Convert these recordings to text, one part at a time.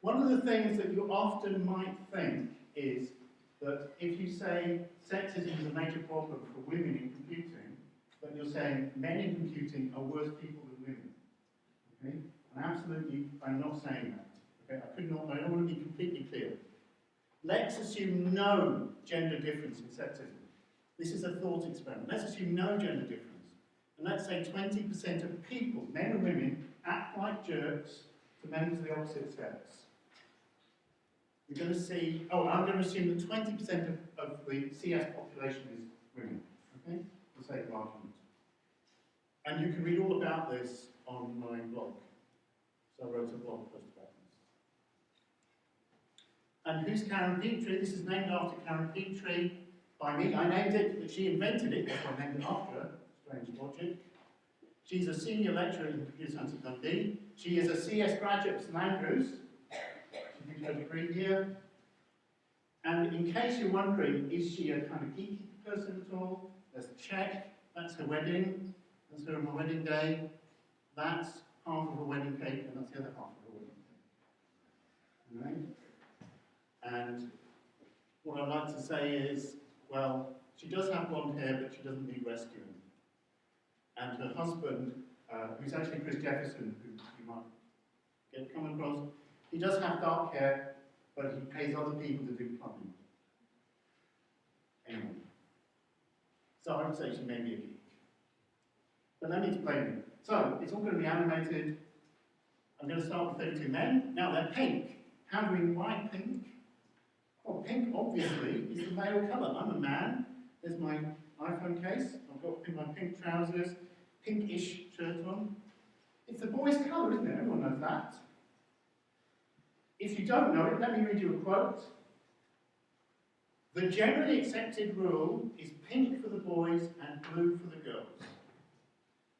One of the things that you often might think is that if you say sexism is a major problem for women in computing, that you're saying men in computing are worse people than women. Okay? And absolutely, I'm not saying that. Okay? I don't want to be completely clear. Let's assume no gender difference in sexism. This is a thought experiment. Let's assume no gender difference. And let's say 20% of people, men and women, act like jerks to members of the opposite sex. We're going to see, I'm going to assume that 20% of the CS population is women, okay, for the sake of argument. And you can read all about this on my blog. So I wrote a blog post about this. And who's Karen Petrie? This is named after Karen Petrie by me. I named it, but she invented it, that's why I named it after her. Strange logic. She's a senior lecturer in computer science at Dundee. She is a CS graduate at St Andrews. She did her degree here. And in case you're wondering, is she a kind of geeky person at all? Let's check. That's her wedding. That's her on her wedding day. That's half of her wedding cake, and that's the other half of her wedding cake. All right? And what I'd like to say is, well, she does have blonde hair, but she doesn't need rescuing. And her husband, who's actually Chris Jefferson, who you might come across, he does have dark hair, but he pays other people to do plumbing. Anyway. So I would say she may be a geek. But let me explain it. So, it's all going to be animated. I'm going to start with 32 men. Now, they're pink. How do we why pink? Well, pink, obviously, is the male colour. I'm a man. There's my iPhone case. I've got my pink trousers, pinkish shirt on. It's the boy's colour, isn't it? Everyone knows that. If you don't know it, let me read you a quote. The generally accepted rule is pink for the boys and blue for the girls.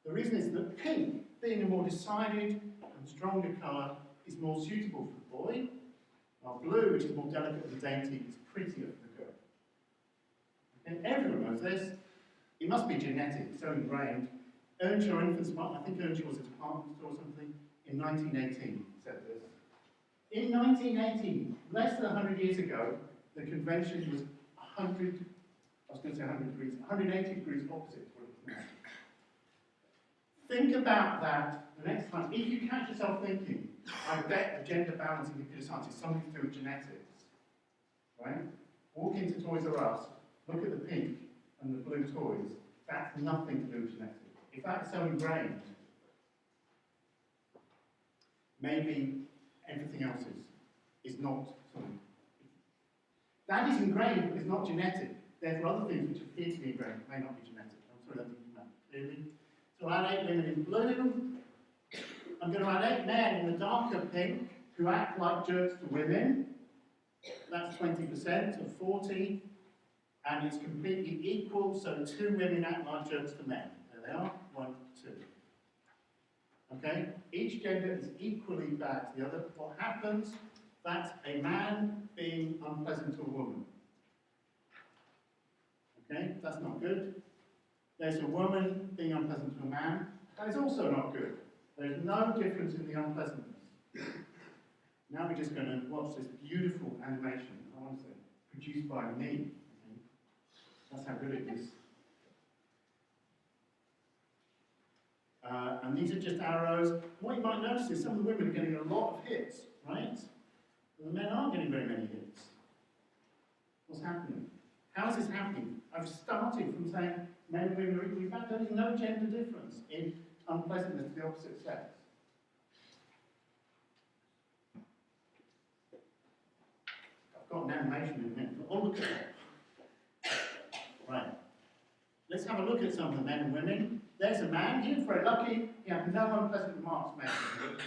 The reason is that pink, being a more decided and stronger colour, is more suitable for the boy, while blue, which is more delicate and dainty, is prettier for the girl. Okay? Everyone knows this. It must be genetic, so ingrained. Earnshaw Infant Smart, I think Earnshaw was a department store or something, in 1918 said this. In 1918, less than 100 years ago, the convention was 180 degrees opposite what it is now. Think about that the next time. If you catch yourself thinking, I bet the gender balance in computer science is something to do with genetics, right? Walk into Toys R Us, look at the pink and the blue toys, that's nothing to do with genetics. If that's so ingrained, maybe everything else is not something. That is ingrained, but it's not genetic. Therefore, other things which appear to be ingrained may not be genetic. I'm sorry, that didn't come out clearly. So I'll add 8 women in blue. I'm going to add 8 men in the darker pink who act like jerks to women. That's 20% of 40. And it's completely equal, so 2 women act like jerks to men. There they are, 1, 2. Okay? Each gender is equally bad to the other. What happens? That's a man being unpleasant to a woman. Okay? That's not good. There's a woman being unpleasant to a man. That is also not good. There's no difference in the unpleasantness. Now we're just going to watch this beautiful animation, I want to say, produced by me. Okay? That's how good it is. And these are just arrows. What you might notice is some of the women are getting a lot of hits, right? The men aren't getting very many hits. What's happening? How is this happening? I've started from saying men and women are equally bad. There is no gender difference in unpleasantness to the opposite sex. I've got an animation in a minute. Oh, look at that. Right. Let's have a look at some of the men and women. There's a man. He was very lucky. He had no unpleasant remarks made to him.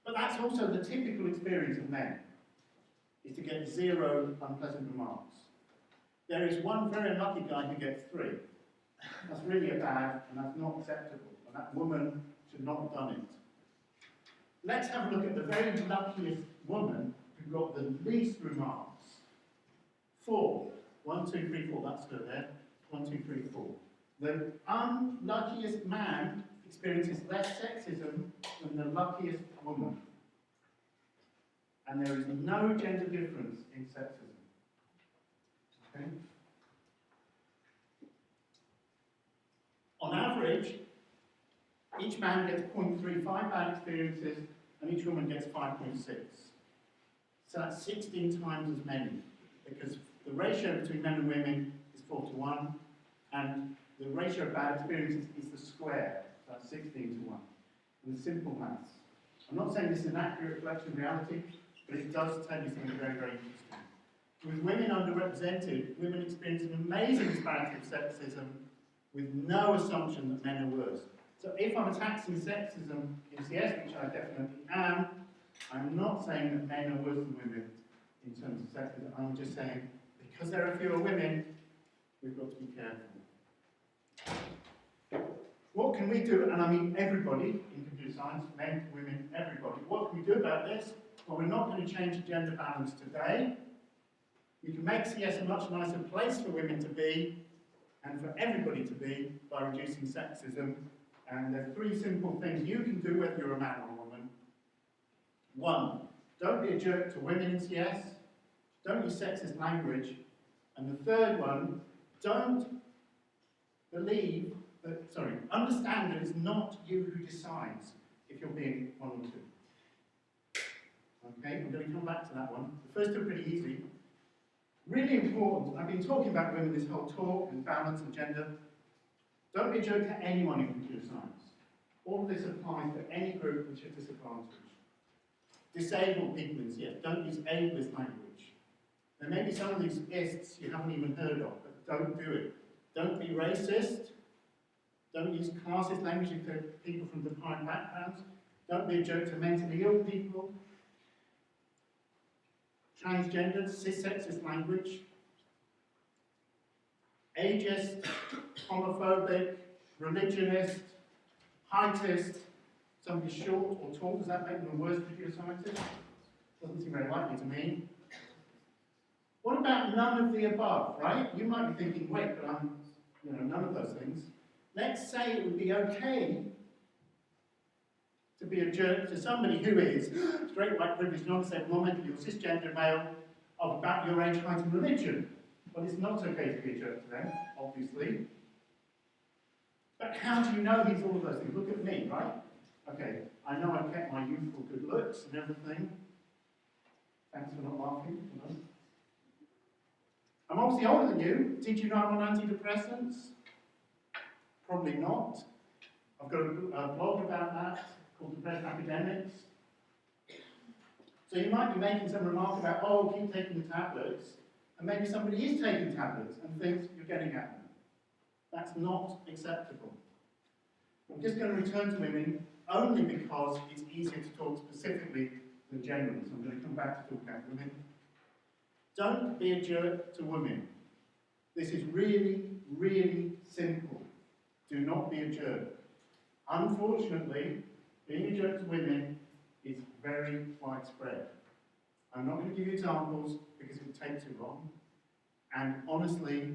But that's also the typical experience of men, is to get 0 unpleasant remarks. There is one very unlucky guy who gets 3. That's really bad, and that's not acceptable. And that woman should not have done it. Let's have a look at the very luckiest woman who got the least remarks. 4. 1, 2, 3, 4. That's her there. 1, 2, 3, 4. The unluckiest man experiences less sexism than the luckiest woman. and there is no gender difference in sexism. Okay? On average, each man gets 0.35 bad experiences, and each woman gets 5.6. So that's 16 times as many, because the ratio between men and women is 4:1, and the ratio of bad experiences is the square, so that's 16:1. And the simple maths. I'm not saying this is an accurate reflection of reality, but it does tell you something very, very interesting. With women underrepresented, women experience an amazing disparity of sexism with no assumption that men are worse. So if I'm attacking sexism in CS, which I definitely am, I'm not saying that men are worse than women in terms of sexism. I'm just saying, because there are fewer women, we've got to be careful. What can we do? And I mean everybody in computer science, men, women, everybody. What can we do about this? Well, we're not going to change the gender balance today. We can make CS a much nicer place for women to be and for everybody to be by reducing sexism. And there are 3 simple things you can do whether you're a man or a woman. 1, don't be a jerk to women in CS. Don't use sexist language. And the 3rd one, understand that it's not you who decides if you're being one or two. Okay, I'm going to come back to that one. The first 2 are pretty easy. Really important, I've been talking about women this whole talk, and balance and gender. Don't be a jerk to anyone in computer science. All of this applies to any group which is disadvantaged. Disabled people in CS, don't use ableist language. There may be some of these ists you haven't even heard of, but don't do it. Don't be racist. Don't use classist language to people from deprived backgrounds. Don't be a jerk to mentally ill people. Transgendered, cis-sexist language. Ageist, homophobic, religionist, heightist. Somebody short or tall, does that make them a worse computer scientist? Doesn't seem very likely to me. What about none of the above, right? You might be thinking, wait, but I'm, none of those things. Let's say it would be okay to be a jerk to somebody who is straight white privileged, non-disabled, non-mentally or cisgender male of about your age, height and religion. Well, it's not okay to be a jerk to them, obviously. But how do you know he's all of those things? Look at me, right? Okay, I know I've kept my youthful good looks and everything. Thanks for not laughing. I'm obviously older than you. Did you know I'm on antidepressants? Probably not. I've got a blog about that called Depression Academics. So you might be making some remark about, oh, keep taking the tablets, and maybe somebody is taking tablets and thinks you're getting at them. That's not acceptable. I'm just going to return to women only because it's easier to talk specifically than generally, so I'm going to come back to talk about women. Don't be a jerk to women. This is really, really simple. Do not be a jerk. Unfortunately, being a jerk to women is very widespread. I'm not going to give you examples because it would take too long. And honestly,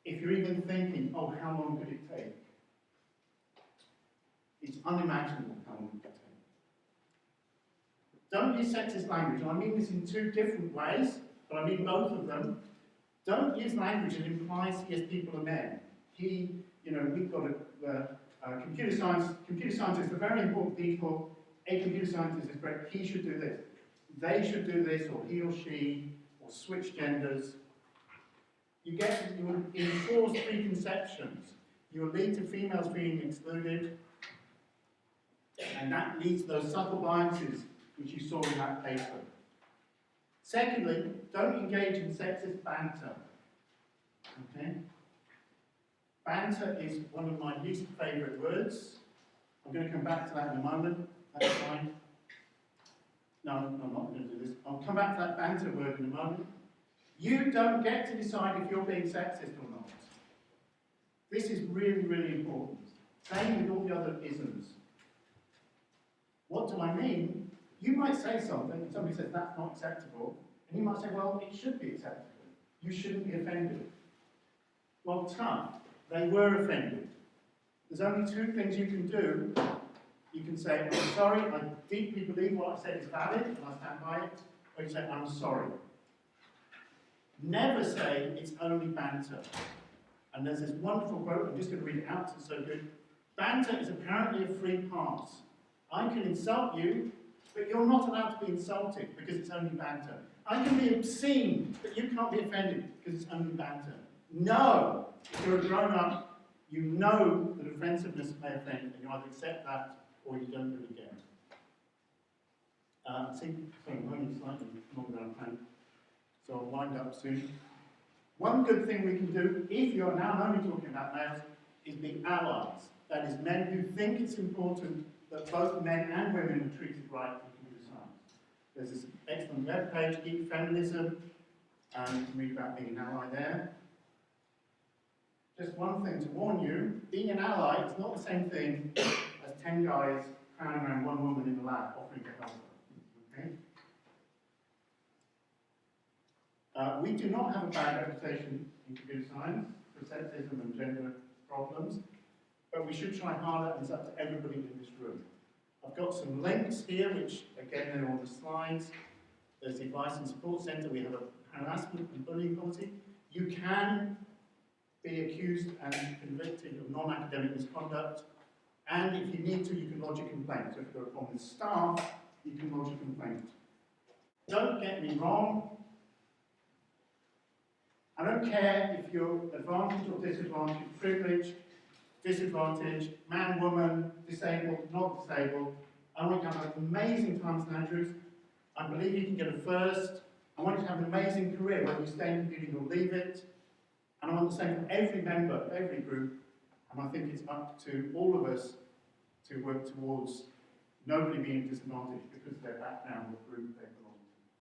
if you're even thinking, oh, how long could it take? It's unimaginable how long it could take. Don't use sexist language. And I mean this in 2 different ways, but I mean both of them. Don't use language that implies CS people are men. We've got computer scientists are very important people. A computer scientist is great. He should do this. They should do this, or he or she, or switch genders. You enforce preconceptions. You will lead to females being excluded, and that leads to those subtle biases which you saw in that paper. Secondly, don't engage in sexist banter. Okay? Banter is one of my least favourite words. I'm going to come back to that in a moment. That's fine. No, I'm not going to do this. I'll come back to that banter word in a moment. You don't get to decide if you're being sexist or not. This is really, really important. Same with all the other isms. What do I mean? You might say something, and somebody says that's not acceptable, and you might say, well, it should be acceptable. You shouldn't be offended. Well, tough. They were offended. There's only 2 things you can do. You can say, I'm sorry, I deeply believe what I said is valid, and I stand by it. Or you say, I'm sorry. Never say it's only banter. And there's this wonderful quote, I'm just going to read it out, it's so good. Banter is apparently a free pass. I can insult you, but you're not allowed to be insulted because it's only banter. I can be obscene, but you can't be offended because it's only banter. No! If you're a grown-up, you know that offensiveness may offend, and you either accept that or you don't really care. Sorry, I'm only slightly longer than I planned, so I'll wind up soon. One good thing we can do, if you're now only talking about males, is be allies. That is, men who think it's important that both men and women are treated right in computer science. There's this excellent webpage, Geek Feminism, and you can read about being an ally there. Just one thing to warn you, being an ally is not the same thing as 10 guys crowding around one woman in the lab offering to help her. Okay? We do not have a bad reputation in computer science for sexism and gender problems, but we should try harder, and it's up to everybody in this room. I've got some links here, which again they're on the slides. There's the Advice and Support Centre. We have a harassment and bullying policy. You can be accused and convicted of non-academic misconduct, and if you need to, you can lodge a complaint. So if you've got a problem with staff, you can lodge a complaint. Don't get me wrong. I don't care if you're advantaged or disadvantaged, privileged, disadvantaged, man, woman, disabled, not disabled. I want you to have an amazing time at Andrews. I believe you can get a first. I want you to have an amazing career, whether you stay in computing or leave it. And I want the same for every member of every group. And I think it's up to all of us to work towards nobody being disadvantaged because of their background or group